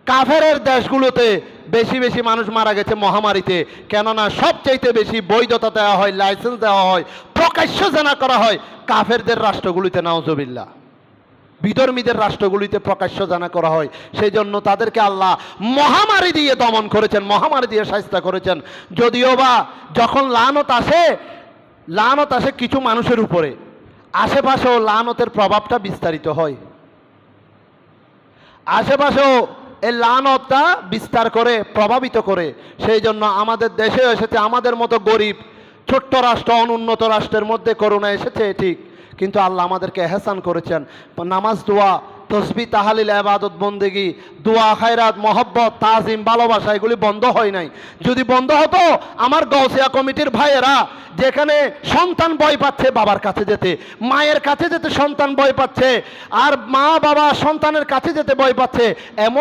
কাফেরের দেশগুলোতে বেশি বেশি মানুষ মারা গেছে মহামারীতে, কেননা সবচাইতে বেশি বৈধতা দেওয়া হয়, লাইসেন্স দেওয়া হয়, প্রকাশ্য জেনা করা হয় কাফেরদের রাষ্ট্রগুলিতে, নাউজুবিল্লাহ। বিধর্মীদের রাষ্ট্রগুলিতে প্রকাশ্য জানা করা হয়। সেই জন্য তাদেরকে আল্লাহ মহামারী দিয়ে দমন করেছেন, মহামারী দিয়ে শায়েস্তা করেছেন। যদিও বা যখন লানত আসে কিছু মানুষের উপরে, আশেপাশেও লানতের প্রভাবটা বিস্তারিত হয়, আশেপাশেও এই লানতটা বিস্তার করে, প্রভাবিত করে। সেই জন্য আমাদের দেশে এসেছে, আমাদের মতো গরিব ছোট্ট রাষ্ট্র, অনুন্নত রাষ্ট্রের মধ্যে করোনা এসেছে ঠিক, কিন্তু আল্লাহ আমাদেরকে এহসান করেছেন। নামাজ, দোয়া, তসবিহ, তাহালিল, ইবাদত, বন্দেগি, দোয়া, খায়রাত, মহব্বত, তাজিম, ভালোবাসা এগুলি বন্ধ হয় নাই। যদি বন্ধ হতো, আমার গৌসিয়া কমিটির ভাইয়েরা যেখানে সন্তান ভয় পাচ্ছে বাবার কাছে যেতে, মায়ের কাছে যেতে সন্তান ভয় পাচ্ছে, আর মা বাবা সন্তানের কাছে যেতে ভয় পাচ্ছে, এমন